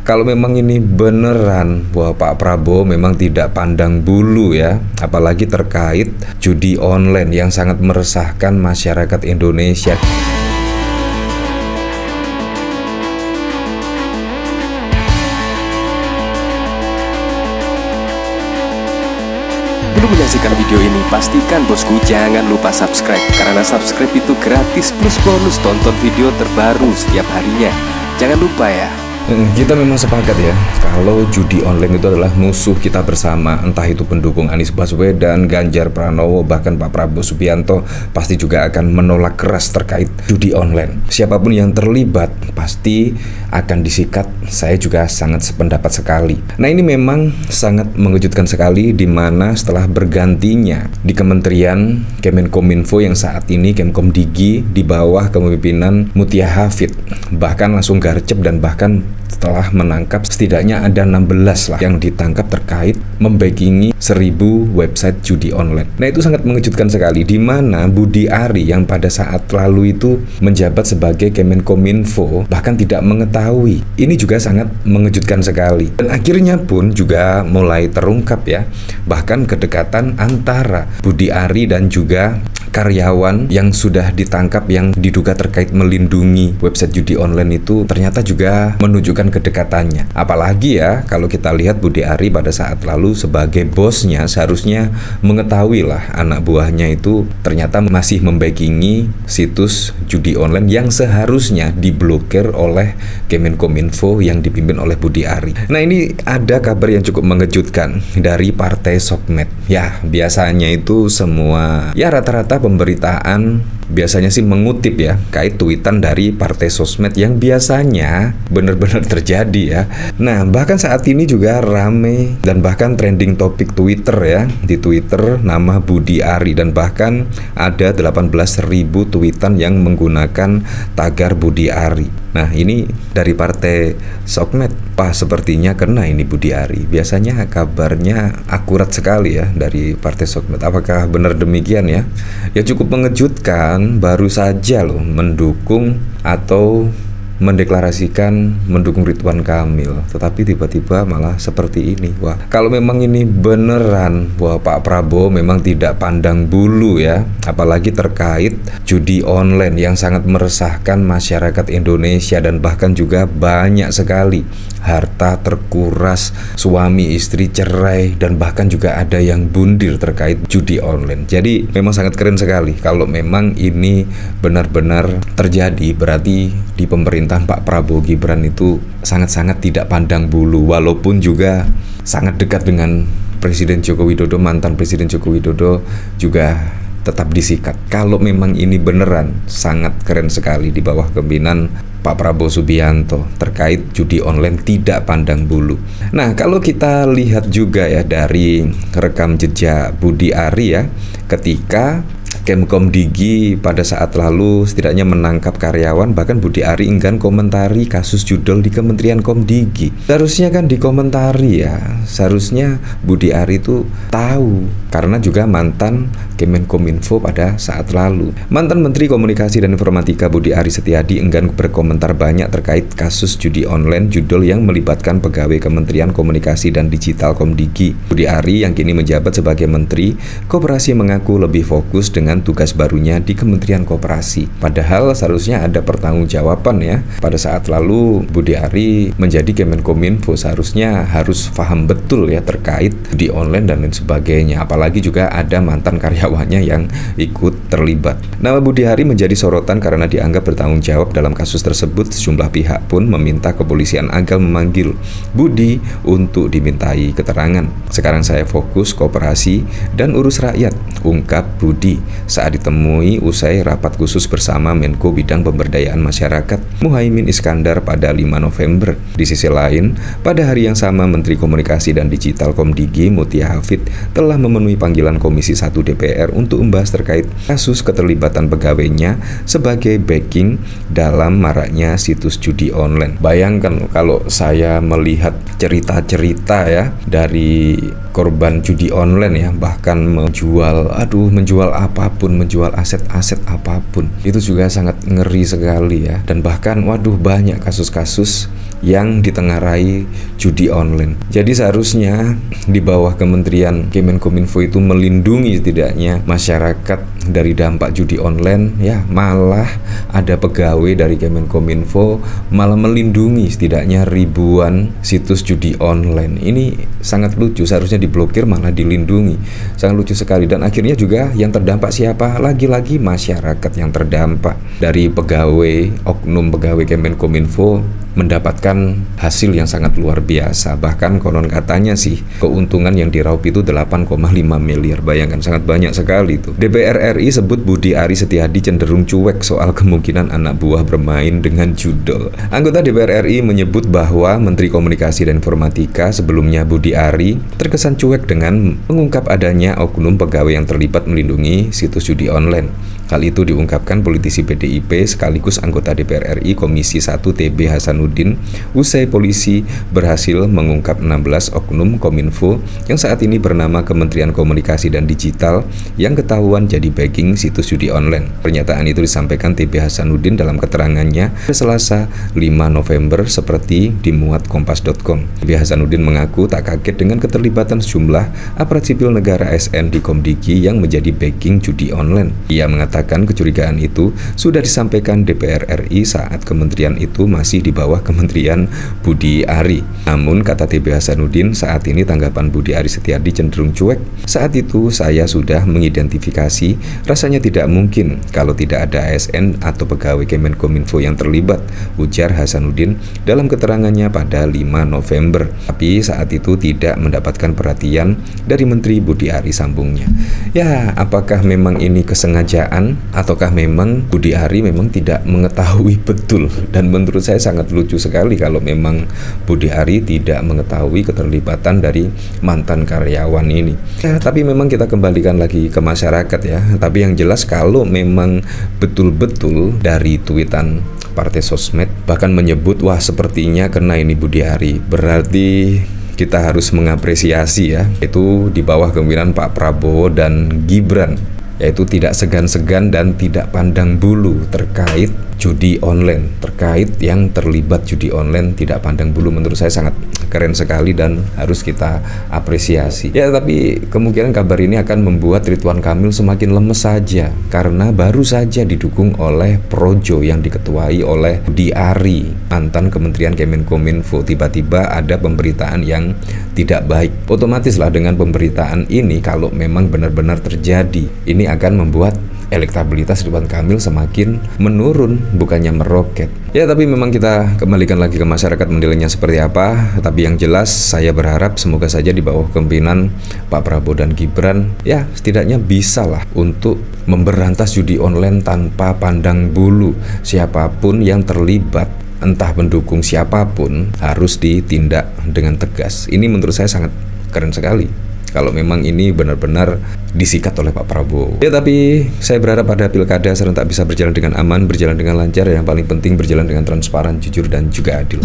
kalau memang ini beneran bahwa Pak Prabowo memang tidak pandang bulu ya, apalagi terkait judi online yang sangat meresahkan masyarakat Indonesia. Belum menyaksikan video ini, pastikan bosku jangan lupa subscribe, karena subscribe itu gratis plus bonus tonton video terbaru setiap harinya. Jangan lupa ya. Kita memang sepakat ya, kalau judi online itu adalah musuh kita bersama. Entah itu pendukung Anies Baswedan, Ganjar Pranowo, bahkan Pak Prabowo Subianto pasti juga akan menolak keras terkait judi online. Siapapun yang terlibat pasti akan disikat. Saya juga sangat sependapat sekali. Nah, ini memang sangat mengejutkan sekali, di mana setelah bergantinya di Kementerian Kemenkominfo yang saat ini Kemkomdigi di bawah kepemimpinan Mutia Hafid, bahkan langsung garcep dan bahkan setelah menangkap setidaknya ada 16 lah yang ditangkap terkait membackingi 1000 website judi online. Nah, itu sangat mengejutkan sekali, di mana Budi Ari yang pada saat lalu itu menjabat sebagai Kemenkominfo bahkan tidak mengetahui. Ini juga sangat mengejutkan sekali. Dan akhirnya pun juga mulai terungkap ya, bahkan kedekatan antara Budi Ari dan juga karyawan yang sudah ditangkap yang diduga terkait melindungi website judi online itu ternyata juga menunjukkan kedekatannya. Apalagi ya kalau kita lihat Budi Ari pada saat lalu sebagai bosnya seharusnya mengetahui lah anak buahnya itu ternyata masih membackingi situs judi online yang seharusnya diblokir oleh Kemenkominfo yang dipimpin oleh Budi Ari. Nah, ini ada kabar yang cukup mengejutkan dari Partai Sosmed. Ya, biasanya itu semua ya rata-rata pemberitaan biasanya sih mengutip ya kait tweetan dari Partai Sosmed yang biasanya benar-benar terjadi ya. Nah, bahkan saat ini juga rame dan bahkan trending topik Twitter ya, di Twitter nama Budi Ari, dan bahkan ada 18.000 tweetan yang menggunakan tagar Budi Ari. Nah, ini dari Partai Sosmed. Wah, sepertinya kena ini Budi Ari. Biasanya kabarnya akurat sekali ya dari Partai Sosmed. Apakah benar demikian ya? Ya, cukup mengejutkan, baru saja loh mendukung atau mendeklarasikan mendukung Ridwan Kamil, tetapi tiba-tiba malah seperti ini. Wah, kalau memang ini beneran bahwa Pak Prabowo memang tidak pandang bulu ya, apalagi terkait judi online yang sangat meresahkan masyarakat Indonesia, dan bahkan juga banyak sekali harta terkuras, suami istri cerai, dan bahkan juga ada yang bundir terkait judi online. Jadi memang sangat keren sekali kalau memang ini benar-benar terjadi. Berarti di pemerintahan Pak Prabowo Gibran itu sangat-sangat tidak pandang bulu, walaupun juga sangat dekat dengan Presiden Joko Widodo, mantan Presiden Joko Widodo juga tetap disikat. Kalau memang ini beneran sangat keren sekali di bawah kepemimpinan Pak Prabowo Subianto terkait judi online tidak pandang bulu. Nah, kalau kita lihat juga ya dari rekam jejak Budi Ari ya, ketika Kemkomdigi pada saat lalu setidaknya menangkap karyawan, bahkan Budi Ari enggan komentari kasus judol di Kementerian Komdigi. Seharusnya kan dikomentari ya, seharusnya Budi Ari itu tahu, karena juga mantan Kemenkominfo pada saat lalu. Mantan Menteri Komunikasi dan Informatika Budi Ari Setiadi enggan berkomentar banyak terkait kasus judi online judol yang melibatkan pegawai Kementerian Komunikasi dan Digital Komdigi. Budi Ari yang kini menjabat sebagai Menteri Koperasi mengaku lebih fokus dengan tugas barunya di Kementerian Koperasi. Padahal seharusnya ada pertanggungjawaban ya. Pada saat lalu Budi Ari menjadi Kemenkominfo seharusnya harus paham betul ya terkait judi online dan lain sebagainya. Apalagi juga ada mantan karyawannya yang ikut terlibat. Nama Budi Ari menjadi sorotan karena dianggap bertanggung jawab dalam kasus tersebut. Sejumlah pihak pun meminta kepolisian agar memanggil Budi untuk dimintai keterangan. Sekarang saya fokus koperasi dan urus rakyat, ungkap Budi saat ditemui usai rapat khusus bersama Menko Bidang Pemberdayaan Masyarakat Muhaimin Iskandar pada 5 November. Di sisi lain, pada hari yang sama Menteri Komunikasi dan Digital Komdigi Mutia Hafid telah memenuhi panggilan Komisi 1 DPR untuk membahas terkait kasus keterlibatan pegawainya sebagai backing dalam maraknya situs judi online. Bayangkan kalau saya melihat cerita-cerita ya dari korban judi online ya, bahkan menjual apapun, menjual aset-aset apapun. Itu juga sangat ngeri sekali ya. Dan bahkan waduh, banyak kasus-kasus yang ditengarai judi online. Jadi seharusnya di bawah Kementerian Kemenkominfo itu melindungi setidaknya masyarakat dari dampak judi online, ya malah ada pegawai dari Kemenkominfo malah melindungi setidaknya ribuan situs judi online. Ini sangat lucu, seharusnya diblokir malah dilindungi. Sangat lucu sekali. Dan akhirnya juga yang terdampak siapa? Lagi-lagi masyarakat yang terdampak. Dari pegawai, oknum pegawai Kemenkominfo mendapatkan hasil yang sangat luar biasa. Bahkan konon katanya sih keuntungan yang diraup itu 8,5 miliar. Bayangkan, sangat banyak sekali itu. DPR RI sebut Budi Ari Setiadi cenderung cuek soal kemungkinan anak buah bermain dengan judol. Anggota DPR RI menyebut bahwa Menteri Komunikasi dan Informatika sebelumnya Budi Ari terkesan cuek dengan mengungkap adanya oknum pegawai yang terlibat melindungi situs judi online. Hal itu diungkapkan politisi PDIP sekaligus anggota DPR RI Komisi 1 TB Hasanuddin usai polisi berhasil mengungkap 16 oknum Kominfo yang saat ini bernama Kementerian Komunikasi dan Digital yang ketahuan jadi backing situs judi online. Pernyataan itu disampaikan TB Hasanuddin dalam keterangannya Selasa 5 November seperti dimuat kompas.com. TB Hasanuddin mengaku tak kaget dengan keterlibatan sejumlah aparat sipil negara ASN di Komdigi yang menjadi backing judi online. Ia mengatakan kecurigaan itu sudah disampaikan DPR RI saat kementerian itu masih di bawah Kementerian Budi Ari. Namun kata TB Hasanuddin, saat ini tanggapan Budi Ari Setiadi cenderung cuek. Saat itu saya sudah mengidentifikasi, rasanya tidak mungkin kalau tidak ada ASN atau pegawai Kemenkominfo yang terlibat, ujar Hasanuddin dalam keterangannya pada 5 November. Tapi saat itu tidak mendapatkan perhatian dari Menteri Budi Ari, sambungnya. Ya, apakah memang ini kesengajaan ataukah memang Budi Ari memang tidak mengetahui betul? Dan menurut saya sangat lucu sekali kalau memang Budi Ari tidak mengetahui keterlibatan dari mantan karyawan ini. Ya, tapi memang kita kembalikan lagi ke masyarakat ya. Tapi yang jelas kalau memang betul-betul dari tweetan partai sosmed bahkan menyebut wah sepertinya kena ini Budi Ari, berarti kita harus mengapresiasi ya, itu di bawah kepemimpinan Pak Prabowo dan Gibran, yaitu tidak segan-segan dan tidak pandang bulu terkait judi online, terkait yang terlibat judi online, tidak pandang bulu. Menurut saya sangat keren sekali dan harus kita apresiasi. Ya, tapi kemungkinan kabar ini akan membuat Ridwan Kamil semakin lemes saja karena baru saja didukung oleh Projo yang diketuai oleh Budi Ari, mantan Kementerian Kemenkominfo. Tiba-tiba ada pemberitaan yang tidak baik. Otomatis lah dengan pemberitaan ini kalau memang benar-benar terjadi, ini akan membuat elektabilitas Ridwan Kamil semakin menurun, bukannya meroket. Ya, tapi memang kita kembalikan lagi ke masyarakat menilainya seperti apa. Tapi yang jelas saya berharap semoga saja di bawah kepemimpinan Pak Prabowo dan Gibran, ya setidaknya bisa lah untuk memberantas judi online tanpa pandang bulu. Siapapun yang terlibat, entah pendukung siapapun, harus ditindak dengan tegas. Ini menurut saya sangat keren sekali kalau memang ini benar-benar disikat oleh Pak Prabowo. Ya, tapi saya berharap pada pilkada serentak bisa berjalan dengan aman, berjalan dengan lancar, yang paling penting berjalan dengan transparan, jujur, dan juga adil.